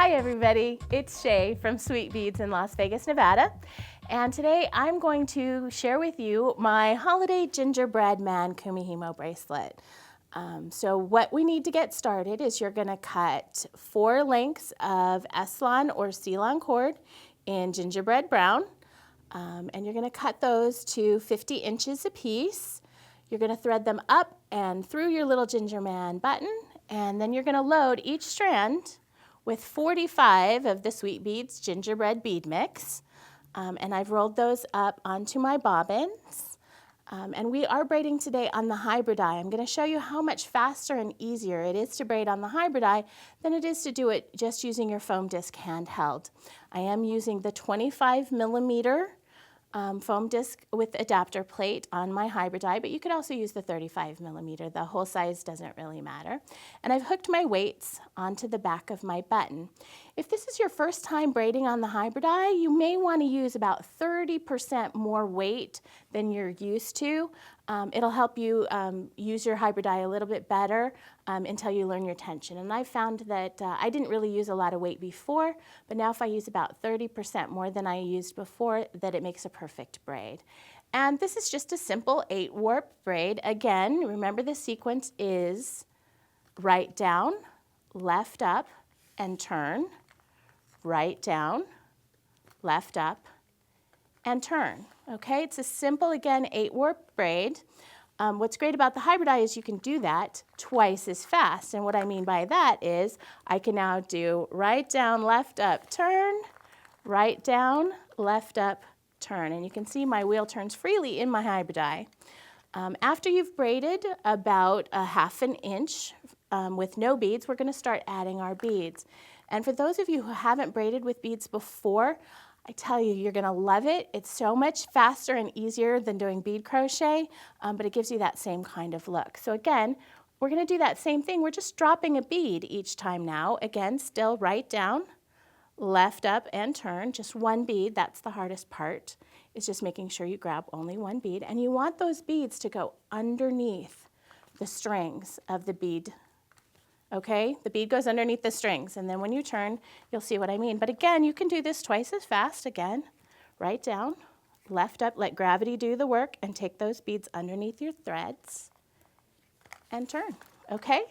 Hi everybody, it's Shae from Sweet Beads in Las Vegas, Nevada. And today I'm going to share with you my holiday gingerbread man Kumihimo bracelet. So what we need to get started is you're gonna cut 4 lengths of S-line or C-line cord in gingerbread brown. And you're gonna cut those to 50 inches a piece. You're gonna thread them up and through your little ginger man button, and then you're gonna load each strand with 45 of the Sweet Beads gingerbread bead mix. And I've rolled those up onto my bobbins. And we are braiding today on the hybrid eye. I'm going to show you how much faster and easier it is to braid on the hybrid eye than it is to do it just using your foam disc handheld. I am using the 25 millimeter foam disc with adapter plate on my hybrid eye, but you could also use the 35 millimeter. The whole size doesn't really matter. And I've hooked my weights onto the back of my button. If this is your first time braiding on the hybrid eye, you may want to use about 30% more weight than you're used to. It'll help you use your hybrid eye a little bit better until you learn your tension. And I found that I didn't really use a lot of weight before, but now if I use about 30% more than I used before, that it makes a perfect braid. And this is just a simple 8 warp braid. Again, remember the sequence is right down, left up, and turn, right down, left up, and turn. Okay, it's a simple, again, 8 warp braid. What's great about the hybrid eye is you can do that twice as fast. And what I mean by that is I can now do right down, left up, turn, right down, left up, turn. And you can see my wheel turns freely in my hybrid eye. After you've braided about a ½ an inch with no beads, we're going to start adding our beads. And for those of you who haven't braided with beads before, I tell you, you're gonna love it. It's so much faster and easier than doing bead crochet, but it gives you that same kind of look. So again, we're gonna do that same thing. We're just dropping a bead each time now. Again, still right down, left up, and turn. Just one bead, that's the hardest part. It's just making sure you grab only one bead. And you want those beads to go underneath the strings of the bead. Okay, the bead goes underneath the strings, and then when you turn, you'll see what I mean. But again, you can do this twice as fast. Again, right down, left up, let gravity do the work, and take those beads underneath your threads, and turn, okay?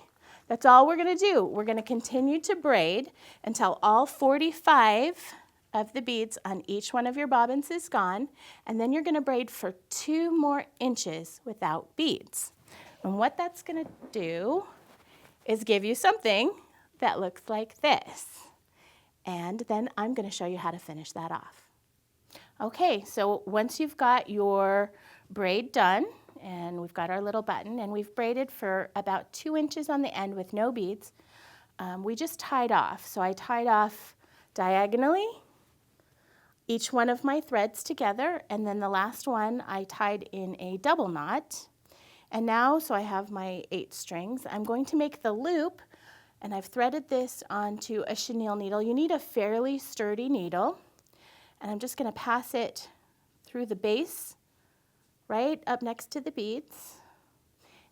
That's all we're gonna do. We're gonna continue to braid until all 45 of the beads on each one of your bobbins is gone, and then you're gonna braid for 2 more inches without beads. And what that's gonna do is give you something that looks like this. And then I'm going to show you how to finish that off. Okay, so once you've got your braid done, and we've got our little button, and we've braided for about 2 inches on the end with no beads, we just tied off. So I tied off diagonally each one of my threads together, and then the last one I tied in a double knot. And now, so I have my 8 strings, I'm going to make the loop, and I've threaded this onto a chenille needle. You need a fairly sturdy needle, and I'm just going to pass it through the base, right up next to the beads.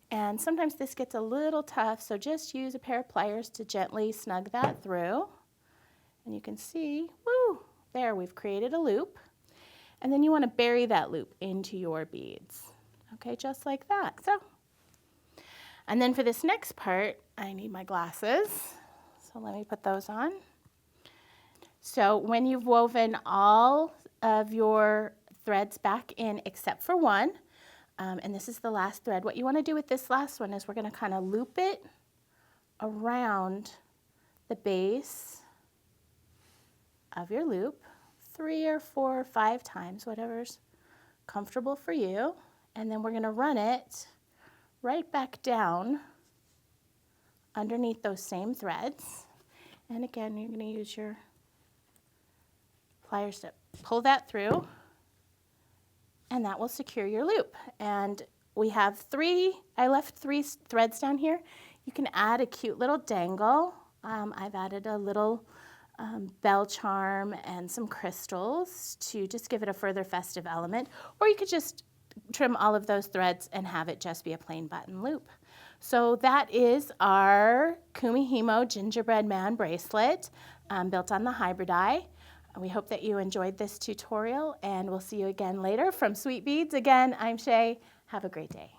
And sometimes this gets a little tough, so just use a pair of pliers to gently snug that through. And you can see, woo, there, we've created a loop. And then you want to bury that loop into your beads. Okay, just like that. So, and then for this next part, I need my glasses. So let me put those on. So when you've woven all of your threads back in except for one, and this is the last thread, what you want to do with this last one is we're going to kind of loop it around the base of your loop 3 or 4 or 5 times, whatever's comfortable for you. And then we're going to run it right back down underneath those same threads. And again, you're going to use your pliers to pull that through, and that will secure your loop. And we have 3, I left 3 threads down here. You can add a cute little dangle. I've added a little bell charm and some crystals to just give it a further festive element, or you could just trim all of those threads and have it just be a plain button loop. So that is our Kumihimo Gingerbread Man bracelet. built on the hybrid dye. We hope that you enjoyed this tutorial, and we'll see you again later from Sweet Beads. Again, I'm Shae. Have a great day.